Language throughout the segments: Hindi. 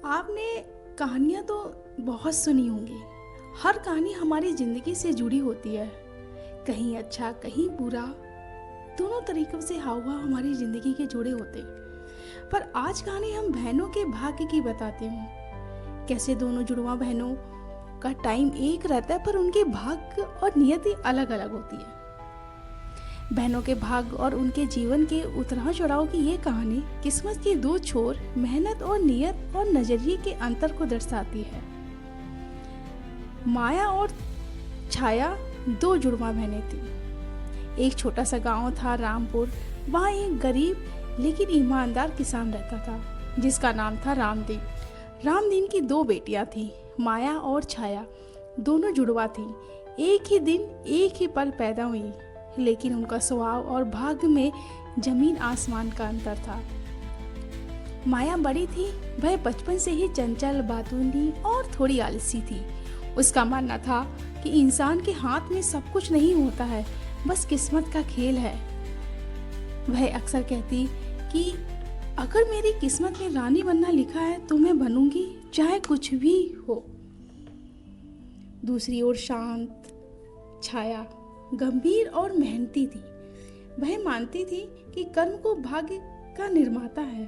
आपने कहानियाँ तो बहुत सुनी होंगी। हर कहानी हमारी ज़िंदगी से जुड़ी होती है, कहीं अच्छा कहीं बुरा। दोनों तरीकों से हाव भाव हमारी ज़िंदगी के जुड़े होते हैं। पर आज कहानी हम बहनों के भाग्य की बताते हैं। कैसे दोनों जुड़वा बहनों का टाइम एक रहता है पर उनके भाग्य और नियति अलग अलग होती है। बहनों के भाग्य और उनके जीवन के उतराव चढ़ाव की ये कहानी किस्मत के दो छोर, मेहनत और नियत और नजरिए के अंतर को दर्शाती है। माया और छाया दो जुड़वा बहनें थीं। एक छोटा सा गांव था रामपुर। वहाँ एक गरीब लेकिन ईमानदार किसान रहता था जिसका नाम था रामदीन। रामदीन की दो बेटियां थीं, माया और छाया। दोनों जुड़वा थीं। एक ही दिन एक ही पल पैदा हुई, लेकिन उनका स्वभाव और भाग्य में जमीन आसमान का अंतर था। माया बड़ी थी, वह बचपन से ही चंचल, बातूनी और थोड़ी आलसी थी। उसका मानना था कि इंसान के हाथ में सब कुछ नहीं होता है, बस किस्मत का खेल है। वह अक्सर कहती कि अगर मेरी किस्मत में रानी बनना लिखा है तो मैं बनूंगी, चाहे कुछ भी हो। दूसरी ओर शांत छाया गंभीर और मेहनती थी। वह मानती थी कि कर्म को भाग्य का निर्माता है।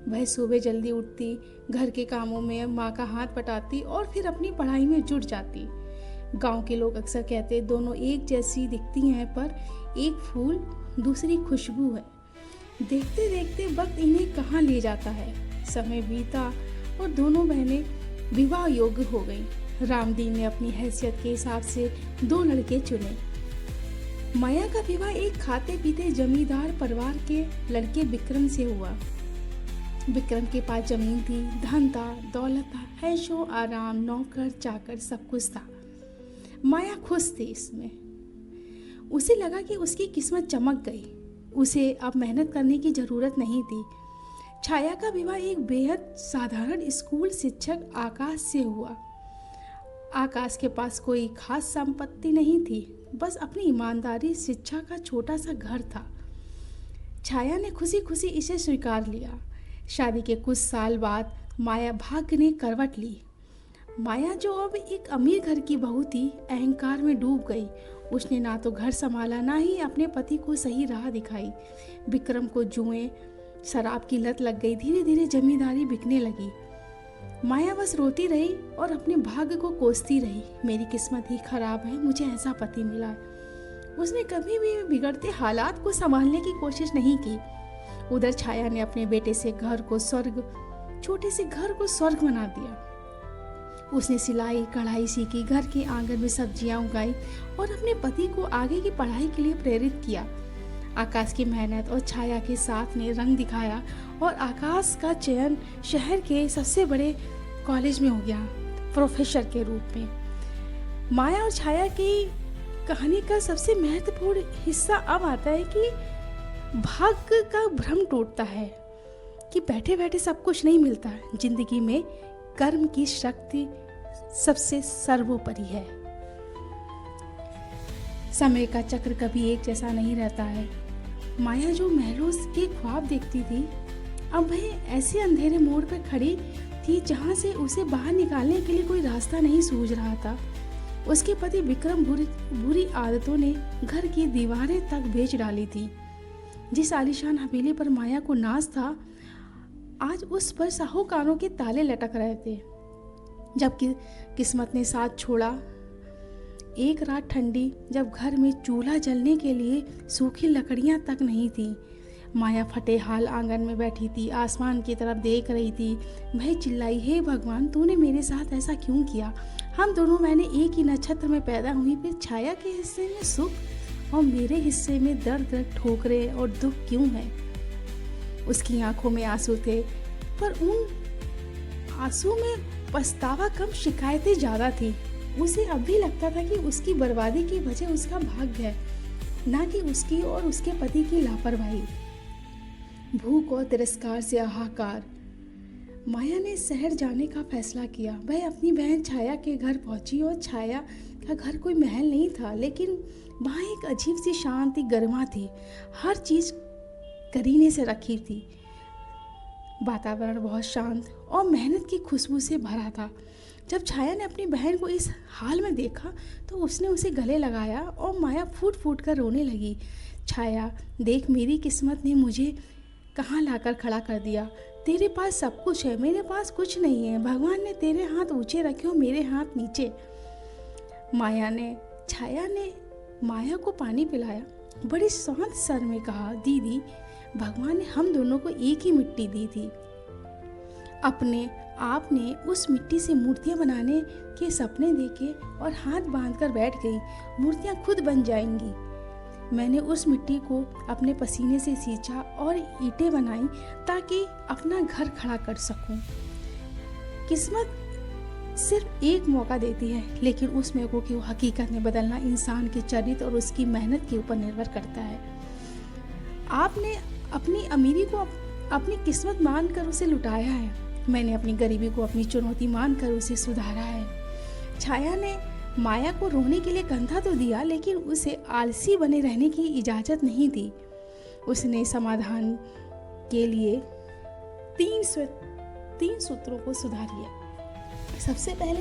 वह सुबह जल्दी उठती, घर के कामों में माँ का हाथ बटाती और फिर अपनी पढ़ाई में जुट जाती। गांव के लोग अक्सर कहते दोनों एक जैसी दिखती हैं, पर एक फूल दूसरी खुशबू है। देखते देखते वक्त इन्हें कहाँ ले जाता है। समय बीता और दोनों बहनें विवाह योग्य हो गईं। रामदीन ने अपनी हैसियत के हिसाब से दो लड़के चुने। माया का विवाह एक खाते पीते जमींदार परिवार के लड़के विक्रम से हुआ। विक्रम के पास जमीन थी, धन था, दौलत था, ऐशो आराम, नौकर चाकर सब कुछ था। माया खुश थी इसमें। उसे लगा कि उसकी किस्मत चमक गई। उसे अब मेहनत करने की जरूरत नहीं थी। छाया का विवाह एक बेहद साधारण स्कूल शिक्षक आकाश से हुआ। आकाश के पास कोई खास संपत्ति नहीं थी, बस अपनी ईमानदारी, शिक्षा का छोटा सा घर था। छाया ने खुशी खुशी इसे स्वीकार लिया। शादी के कुछ साल बाद माया भाग्य ने करवट ली। माया जो अब एक अमीर घर की बहू थी, अहंकार में डूब गई। उसने ना तो घर संभाला, ना ही अपने पति को सही राह दिखाई। विक्रम को जुए शराब की लत लग गई। धीरे धीरे जमींदारी बिकने लगी। माया बस रोती रही और अपने भाग्य को कोसती रही। मेरी किस्मत ही खराब है, मुझे ऐसा पति मिला। उसने कभी भी बिगड़ते हालात को संभालने की कोशिश नहीं की। उधर छाया ने अपने बेटे से छोटे से घर को स्वर्ग बना दिया। उसने सिलाई कढ़ाई सीखी, घर के आंगन में सब्जियां उगाई और अपने पति को आगे की पढ़ाई के लिए प्रेरित किया। आकाश की मेहनत और छाया के साथ ने रंग दिखाया और आकाश का चयन शहर के सबसे बड़े कॉलेज में हो गया, प्रोफेसर के रूप में। माया और छाया की कहानी का सबसे महत्वपूर्ण हिस्सा अब आता है कि भाग्य का भ्रम टूटता है कि बैठे बैठे सब कुछ नहीं मिलता। जिंदगी में कर्म की शक्ति सबसे सर्वोपरि है। समय का चक्र कभी एक जैसा नहीं रहता है। माया जो महलों के ख्वाब देखती थी, अब वह ऐसे अंधेरे मोड़ पर खड़ी थी जहां से उसे बाहर निकालने के लिए कोई रास्ता नहीं सूझ रहा था। उसके पति विक्रम बुरी आदतों ने घर की दीवारें तक बेच डाली थी। जिस आलीशान हवेली पर माया को नाज था, आज उस पर साहूकारों के ताले लटक रहे थे। जबकि किस्मत ने साथ छोड़ा। एक रात ठंडी, जब घर में चूल्हा जलने के लिए सूखी लकड़ियां तक नहीं थी, माया फटे हाल आंगन में बैठी थी, आसमान की तरफ देख रही थी। वह चिल्लाई, हे भगवान, तूने मेरे साथ ऐसा क्यों किया? हम दोनों मैंने एक ही नक्षत्र में पैदा हुई, फिर छाया के हिस्से में सुख और मेरे हिस्से में दर्द, ठोकरें और दुख क्यों है? उसकी आंखों में आंसू थे, पर उन आंसू में पछतावा कम, शिकायतें ज्यादा थी। उसे अब भी लगता था कि उसकी बर्बादी की वजह उसका भाग्य है, ना कि उसकी और उसके पति की लापरवाही। भूख और तिरस्कार से हाहाकार। माया ने शहर जाने का फैसला किया। वह अपनी बहन छाया के घर पहुंची और छाया का घर कोई महल नहीं था, लेकिन वहाँ एक अजीब सी शांति, गरिमा थी। हर चीज करीने से रखी थी। वातावरण बहुत शांत और मेहनत की खुशबू से भरा था। जब छाया ने अपनी बहन को इस हाल में देखा तो उसने उसे गले लगाया और माया फूट फूट कर रोने लगी। छाया, देख, मेरी किस्मत ने मुझे कहाँ लाकर खड़ा कर दिया। तेरे पास सब कुछ है, मेरे पास कुछ नहीं है। भगवान ने तेरे हाथ ऊंचे रखे और मेरे हाथ नीचे। छाया ने माया को पानी पिलाया। बड़ी शांत स्वर में कहा, दीदी, भगवान ने हम दोनों को एक ही मिट्टी दी थी। अपने आप ने उस मिट्टी से मूर्तियां बनाने के सपने देखे और हाथ बांधकर बैठ गई। मूर्तियां खुद बन जाएंगी। मैंने उस मिट्टी को अपने पसीने से सींचा और ईंटें बनाई ताकि अपना घर खड़ा कर सकूं। किस्मत सिर्फ एक मौका देती है, लेकिन उस मौके की हकीकत में बदलना इंसान के चरित्र और उसकी मेहनत के ऊपर निर्भर करता है। आपने अपनी अमीरी को अपनी किस्मत मानकर उसे लुटाया है। मैंने अपनी गरीबी को अपनी चुनौती मानकर उसे सुधारा है। छाया ने माया को रोने के लिए कंधा तो दिया, लेकिन उसे आलसी बने रहने की इजाज़त नहीं दी। उसने समाधान के लिए तीन सूत्रों को सुधार लिया। सबसे पहले,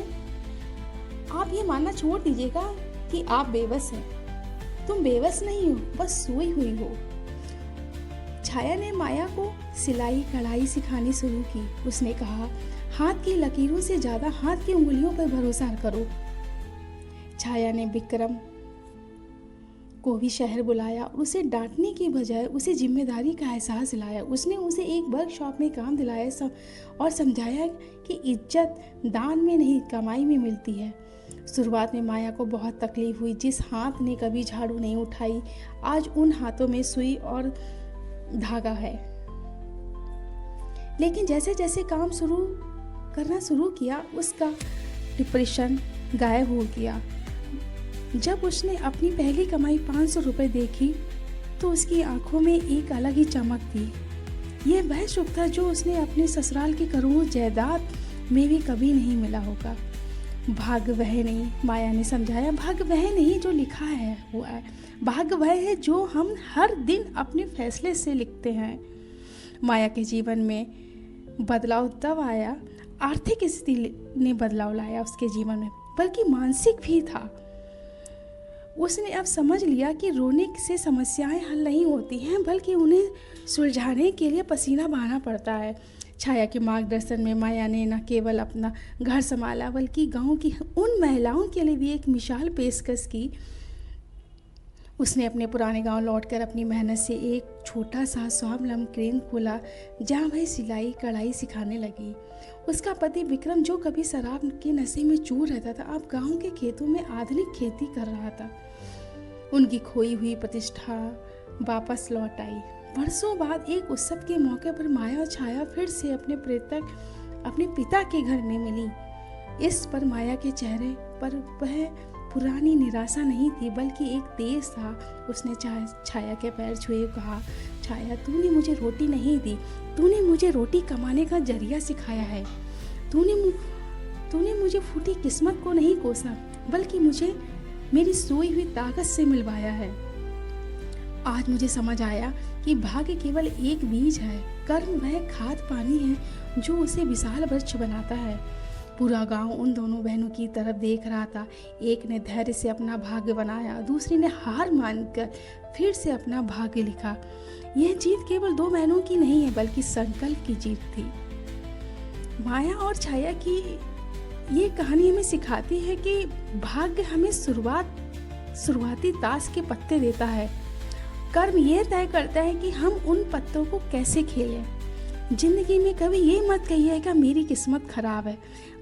आप ये मानना छोड़ दीजिएगा कि आप बेबस हैं। तुम बेबस नहीं हो, बस सोई हुई हो। छाया ने माया को सिलाई कढ़ाई सिखानी शुरू की। उसने कहा, हाथ की लकीरों से ज़्यादा हाथ की उंगलियों पर भरोसा करो। छाया ने विक्रम को भी शहर बुलाया और उसे डांटने की बजाय उसे जिम्मेदारी का एहसास दिलाया। उसने उसे एक वर्कशॉप में काम दिलाया और समझाया कि इज्जत दान में नहीं, कमाई में मिलती है। शुरुआत में माया को बहुत तकलीफ हुई। जिस हाथ ने कभी झाड़ू नहीं उठाई, आज उन हाथों में सुई और धागा है। लेकिन जैसे जैसे काम करना शुरू किया, उसका डिप्रेशन गायब हो गया। जब उसने अपनी पहली कमाई 500 रुपये देखी तो उसकी आंखों में एक अलग ही चमक थी। यह वह सुख था जो उसने अपने ससुराल की करोड़ों जायदाद में भी कभी नहीं मिला होगा। भाग्य वह नहीं, माया ने समझाया, भाग्य वह नहीं जो लिखा है हुआ है। भाग्य वह है जो हम हर दिन अपने फैसले से लिखते हैं। माया के जीवन में बदलाव तब आया, आर्थिक स्थिति ने बदलाव लाया उसके जीवन में, बल्कि मानसिक भी था। उसने अब समझ लिया कि रोने से समस्याएं हल नहीं होती हैं, बल्कि उन्हें सुलझाने के लिए पसीना बहाना पड़ता है। छाया के मार्गदर्शन में माया ने न केवल अपना घर संभाला, बल्कि गांव की उन महिलाओं के लिए भी एक मिसाल पेशकश की। उसने अपने पुराने गांव लौटकर अपनी मेहनत से एक छोटा सा स्वावलंबन केंद्र खोला, जहां वह सिलाई कढ़ाई सिखाने लगी। उसका पति विक्रम, जो कभी शराब के नशे में चूर रहता था, अब गांव के खेतों में आधुनिक खेती कर रहा था। उनकी खोई हुई प्रतिष्ठा वापस लौट आई। वर्षों बाद एक उत्सव के मौके पर माया और छाया फिर से अपने पिता के घर में मिली। इस पर माया के चेहरे पर वह पुरानी निराशा नहीं थी, बल्कि एक तेज था। उसने छाया के पैर छुए कहा, छाया, तूने मुझे रोटी नहीं दी, तूने मुझे रोटी कमाने का जरिया सिखाया है। तूने मुझे फूटी किस्मत को नहीं कोसा, बल्कि मुझे मेरी सोई हुई ताकत से मिलवाया है। आज मुझे समझ आया कि भाग्य केवल एक बीज है, कर्म वह खाद पानी है जो उसे विशाल वृक्ष बनाता है। पूरा गांव उन दोनों बहनों की तरफ देख रहा था। एक ने धैर्य से अपना भाग्य बनाया, दूसरी ने हार मानकर फिर से अपना भाग्य लिखा। यह जीत केवल दो बहनों की नहीं है, बल्कि संकल्प की जीत थी। माया और छाया की ये कहानी हमें सिखाती है कि भाग्य हमें शुरुआती ताश के पत्ते देता है। कर्म ये तय करता है कि हम उन पत्तों को कैसे खेलें। जिंदगी में कभी ये मत कहिएगा मेरी किस्मत खराब है,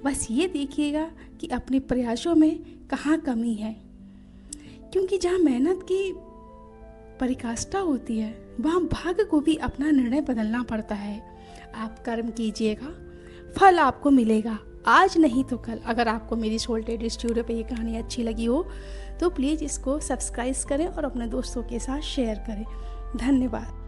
बस ये देखिएगा कि अपने प्रयासों में कहाँ कमी है, क्योंकि जहाँ मेहनत की परिकाष्ठा होती है वहाँ भाग्य को भी अपना निर्णय बदलना पड़ता है। आप कर्म कीजिएगा, फल आपको मिलेगा, आज नहीं तो कल। अगर आपको मेरी सोल्टेड स्टूडियो पे ये कहानी अच्छी लगी हो तो प्लीज़ इसको सब्सक्राइब करें और अपने दोस्तों के साथ शेयर करें। धन्यवाद।